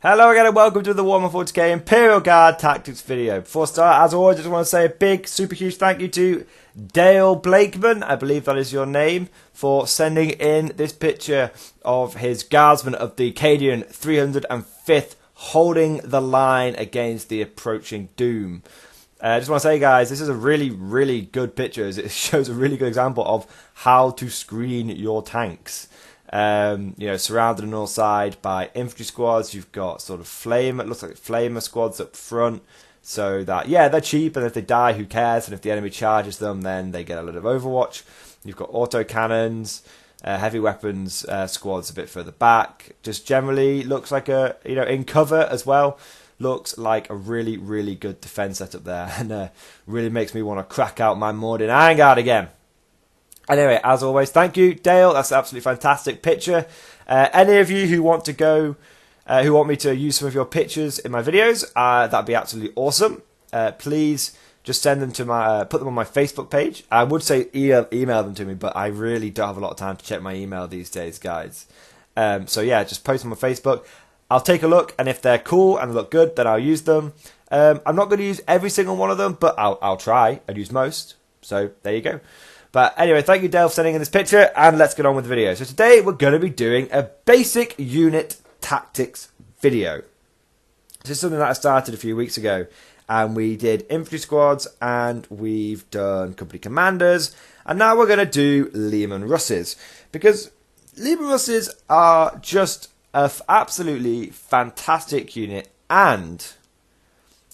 Hello again and welcome to the Warhammer 40k Imperial Guard Tactics video. Before I start, as always, I just want to say a big, super huge thank you to Dale Blakeman, I believe that is your name, for sending in this picture of his guardsman of the Cadian 305th holding the line against the approaching doom. I just want to say, guys, this is a really, really good picture. It shows a really good example of how to screen your tanks. Surrounded on all sides by infantry squads. You've got sort of it looks like flamer squads up front, so that, yeah, they're cheap, and if they die, who cares? And if the enemy charges them, then they get a lot of overwatch. You've got auto cannons, heavy weapons squads a bit further back. Just generally looks like in cover as well. Looks like a really, really good defense setup there, and really makes me want to crack out my Mordian Iron Guard again. Anyway, as always, thank you, Dale. That's an absolutely fantastic picture. Any of you who want to who want me to use some of your pictures in my videos, that'd be absolutely awesome. Please just send them to put them on my Facebook page. I would say email them to me, but I really don't have a lot of time to check my email these days, guys. So yeah, just post them on Facebook. I'll take a look, and if they're cool and look good, then I'll use them. I'm not going to use every single one of them, but I'll try and use most. So there you go. But anyway, thank you, Dale, for sending in this picture, and let's get on with the video. So today we're going to be doing a basic unit tactics video. This is something that I started a few weeks ago, and we did infantry squads, and we've done company commanders, and now we're going to do Leman Russes, because Leman Russes are just an absolutely fantastic unit, and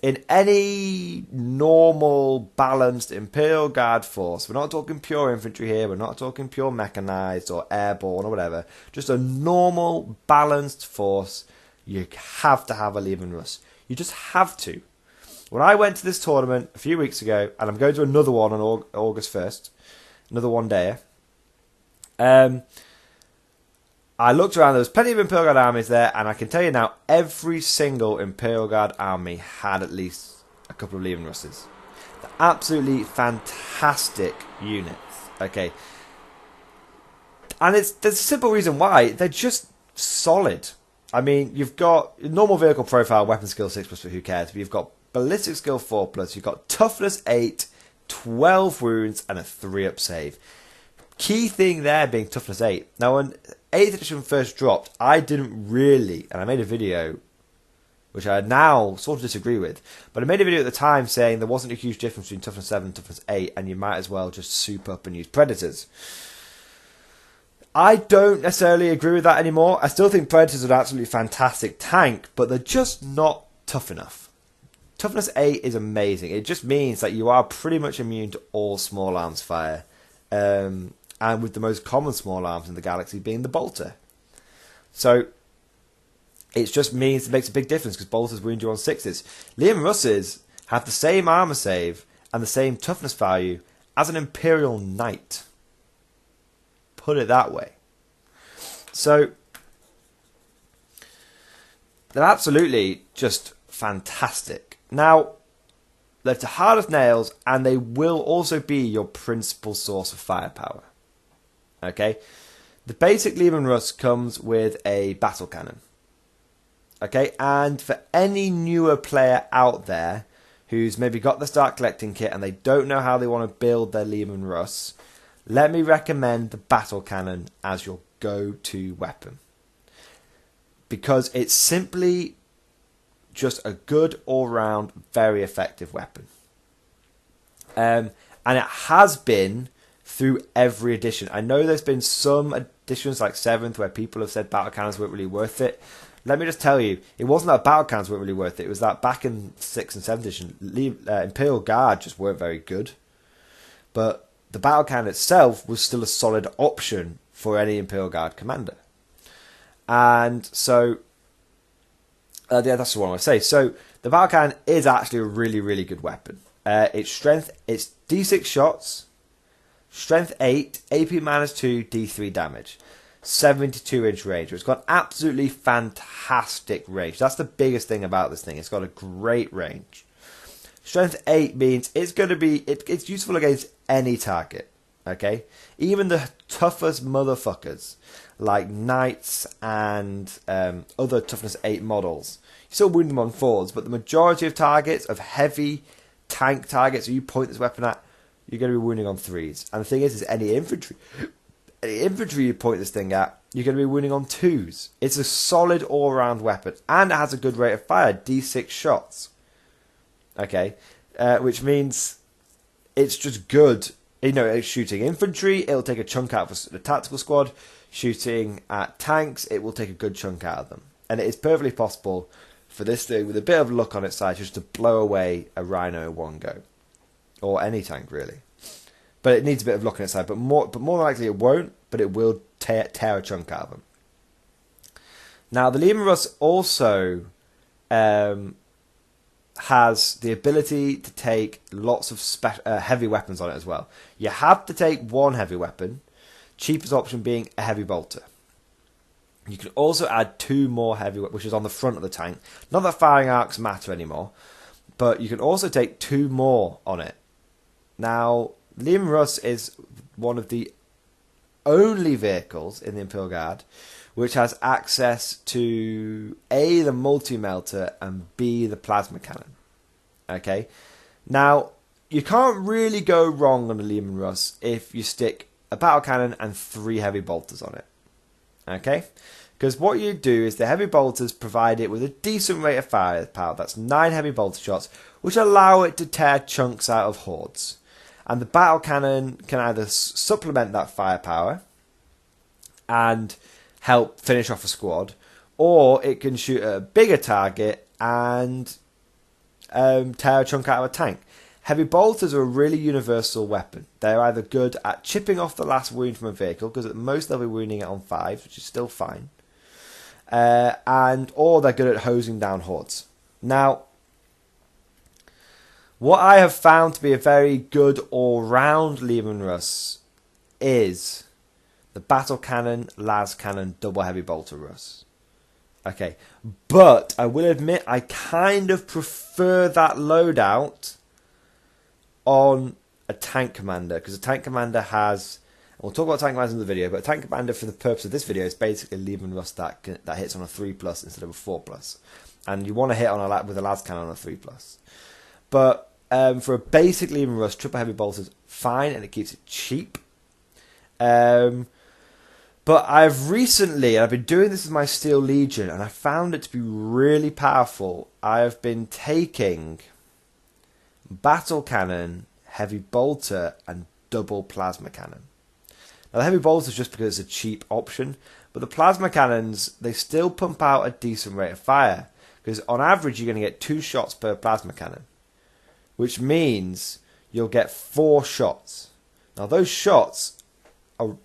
in any normal, balanced Imperial Guard force, we're not talking pure infantry here, we're not talking pure mechanized or airborne or whatever, just a normal, balanced force, you have to have a Leman Russ. You just have to. When I went to this tournament a few weeks ago, and I'm going to another one on August 1st, another one-dayer, I looked around, there was plenty of Imperial Guard armies there, and I can tell you now, every single Imperial Guard army had at least a couple of Leman Russes. They're absolutely fantastic units, okay? And there's a simple reason why. They're just solid. I mean, you've got normal vehicle profile, weapon skill 6+, but who cares? But you've got ballistic skill 4+, you've got toughness 8, 12 wounds, and a 3-up save. Key thing there being toughness 8. Now, when 8th edition first dropped, I didn't really, and I made a video, which I now sort of disagree with, but I made a video at the time saying there wasn't a huge difference between toughness 7 and toughness 8, and you might as well just soup up and use predators. I don't necessarily agree with that anymore. I still think predators are an absolutely fantastic tank, but they're just not tough enough. Toughness 8 is amazing. It just means that you are pretty much immune to all small arms fire. And with the most common small arms in the galaxy being the bolter. So it just means it makes a big difference because bolters wound you on 6s. Leman Russes have the same armor save and the same toughness value as an Imperial Knight. Put it that way. So they're absolutely just fantastic. Now, they're to hard as nails, and they will also be your principal source of firepower. Okay, the basic Leman Russ comes with a battle cannon. Okay, and for any newer player out there who's maybe got the start collecting kit and they don't know how they want to build their Leman Russ, let me recommend the battle cannon as your go-to weapon, because it's simply just a good all-round, very effective weapon, and it has been through every edition. I know there's been some editions like 7th where people have said battle cannons weren't really worth it. Let me just tell you, it wasn't that battle cannons weren't really worth it. It was that back in 6th and 7th edition, Imperial Guard just weren't very good. But the battle cannon itself was still a solid option for any Imperial Guard commander. And so, yeah, that's what I want to say. So the battle cannon is actually a really, really good weapon. Its strength, it's D6 shots, Strength 8, AP -2, D3 damage. 72-inch range. It's got absolutely fantastic range. That's the biggest thing about this thing. It's got a great range. Strength 8 means it's going to be... It's useful against any target. Okay? Even the toughest motherfuckers, like Knights and other Toughness 8 models, you still wound them on 4s, but the majority of targets, of heavy tank targets you point this weapon at, you're going to be wounding on 3s. And the thing is any infantry you point this thing at, you're going to be wounding on 2s. It's a solid all-round weapon, and it has a good rate of fire, D6 shots. Okay? Which means it's just good. You know, it's shooting infantry, it'll take a chunk out of the tactical squad. Shooting at tanks, it will take a good chunk out of them. And it is perfectly possible for this thing, with a bit of luck on its side, just to blow away a Rhino in one go. Or any tank, really. But it needs a bit of luck on its side. But more than likely it won't, but it will tear a chunk out of them. Now, the Leman Russ also has the ability to take lots of heavy weapons on it as well. You have to take one heavy weapon, cheapest option being a heavy bolter. You can also add 2 more heavy weapons, which is on the front of the tank. Not that firing arcs matter anymore, but you can also take 2 more on it. Now, Leman Russ is one of the only vehicles in the Imperial Guard which has access to A, the multi-melter, and B, the plasma cannon. Okay? Now, you can't really go wrong on a Leman Russ if you stick a battle cannon and 3 heavy bolters on it. Okay? Because what you do is the heavy bolters provide it with a decent rate of firepower. That's 9 heavy bolter shots, which allow it to tear chunks out of hordes. And the battle cannon can either supplement that firepower and help finish off a squad, or it can shoot at a bigger target and tear a chunk out of a tank. Heavy bolters are a really universal weapon. They're either good at chipping off the last wound from a vehicle, because at most they'll be wounding it on 5s, which is still fine, or they're good at hosing down hordes. Now, what I have found to be a very good all-round Leman Russ is the battle cannon, las cannon, double heavy bolter Russ. Okay, but I will admit I kind of prefer that loadout on a tank commander, because a tank commander has, and we'll talk about tank commanders in the video, but a tank commander for the purpose of this video is basically Leman Russ that hits on a 3+ instead of a 4+, and you want to hit on with a las cannon on a 3+. But for a basic Leman Russ, triple heavy bolters, fine, and it keeps it cheap. But I've recently, and I've been doing this with my Steel Legion, and I found it to be really powerful. I have been taking battle cannon, heavy bolter, and double plasma cannon. Now the heavy bolter is just because it's a cheap option, but the plasma cannons, they still pump out a decent rate of fire, because on average you're going to get 2 shots per plasma cannon, which means you'll get 4 shots. Now those shots,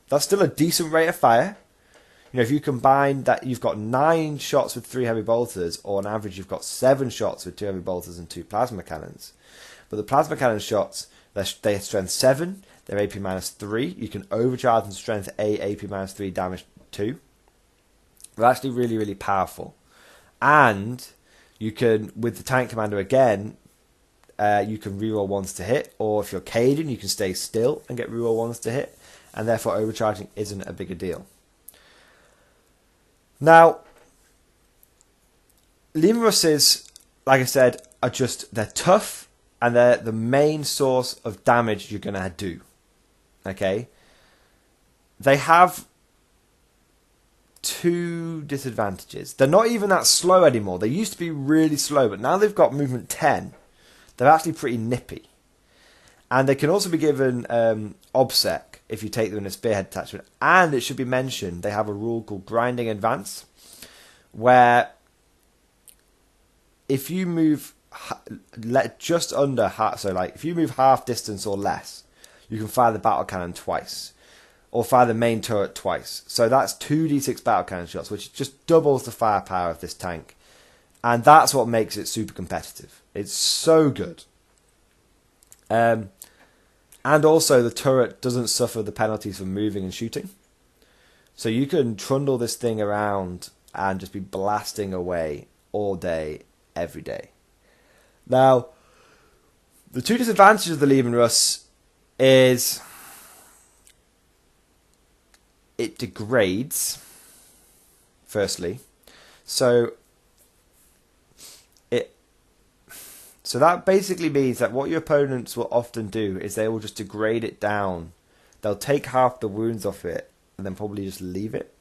that's still a decent rate of fire. You know, if you combine that, you've got 9 shots with 3 heavy bolters, or on average you've got 7 shots with 2 heavy bolters and 2 plasma cannons. But the plasma cannon shots, they're strength 7, they're AP -3. You can overcharge them strength 8, AP -3, damage 2. They're actually really, really powerful. And you can, with the tank commander again, you can reroll 1s to hit, or if you're Caden, you can stay still and get reroll 1s to hit, and therefore overcharging isn't a bigger deal. Now, Leman Russes, like I said, they're tough, and they're the main source of damage you're going to do. Okay? They have 2 disadvantages. They're not even that slow anymore. They used to be really slow, but now they've got movement 10. They're actually pretty nippy. And they can also be given obsec if you take them in a spearhead attachment. And it should be mentioned, they have a rule called grinding advance, where if you move just under half, so like if you move half distance or less, you can fire the battle cannon twice, or fire the main turret twice. So that's 2d6 battle cannon shots, which just doubles the firepower of this tank. And that's what makes it super competitive. It's so good. And also the turret doesn't suffer the penalties for moving and shooting. So you can trundle this thing around and just be blasting away all day, every day. Now, the 2 disadvantages of the Leman Russ is it degrades, firstly. So that basically means that what your opponents will often do is they will just degrade it down. They'll take half the wounds off it and then probably just leave it.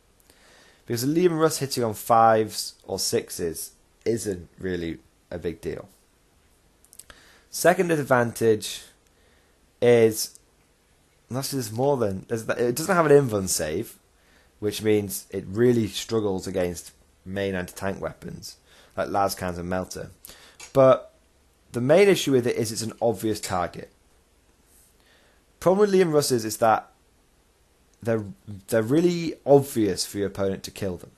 Because the Leman Russ hitting on 5s or 6s isn't really a big deal. Second disadvantage is, unless there's more than, it doesn't have an invuln save, which means it really struggles against main anti-tank weapons like lascans and melter. But the main issue with it is it's an obvious target. Problem with Leman Russes is that they're really obvious for your opponent to kill them.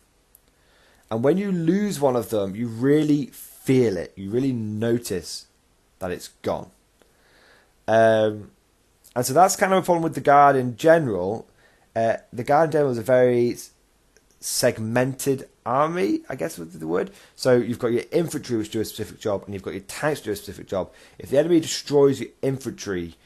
And when you lose one of them, you really feel it. You really notice that it's gone. And so that's kind of a problem with the Guard in general. The Guard in general is a very segmented army, I guess would be the word. So you've got your infantry which do a specific job, and you've got your tanks which do a specific job. If the enemy destroys your infantry,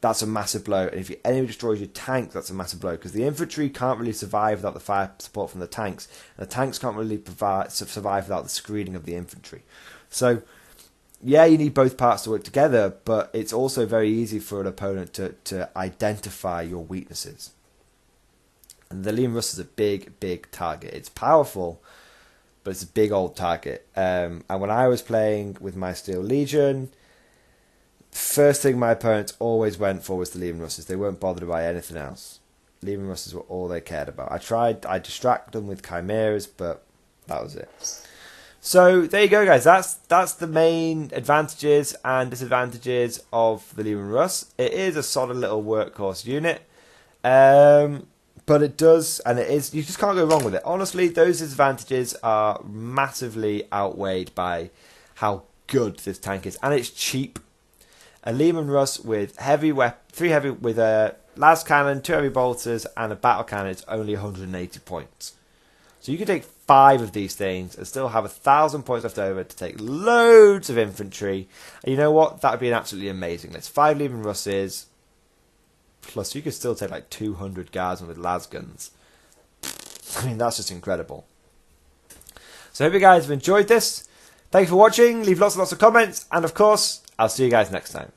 that's a massive blow, and if your enemy destroys your tank, that's a massive blow, because the infantry can't really survive without the fire support from the tanks, and the tanks can't really survive without the screening of the infantry. So yeah, you need both parts to work together, but it's also very easy for an opponent to identify your weaknesses. And the Leman Russ is a big, big target. It's powerful, but it's a big old target. And when I was playing with my Steel Legion, first thing my opponents always went for was the Leman Russes. They weren't bothered by anything else. Leman Russes were all they cared about. I distracted them with chimeras, but that was it. So there you go, guys. That's the main advantages and disadvantages of the Leman Russ. It is a solid little workhorse unit. But it does, and it is, you just can't go wrong with it. Honestly, those disadvantages are massively outweighed by how good this tank is. And it's cheap. A Leman Russ with three heavy with a las cannon, 2 heavy bolters, and a battle cannon is only 180 points. So you can take 5 of these things and still have 1,000 points left over to take loads of infantry. And you know what? That would be an absolutely amazing list. 5 Leman Russes. Plus, you could still take like 200 guardsmen with las guns. I mean, that's just incredible. So I hope you guys have enjoyed this. Thanks for watching. Leave lots and lots of comments. And of course, I'll see you guys next time.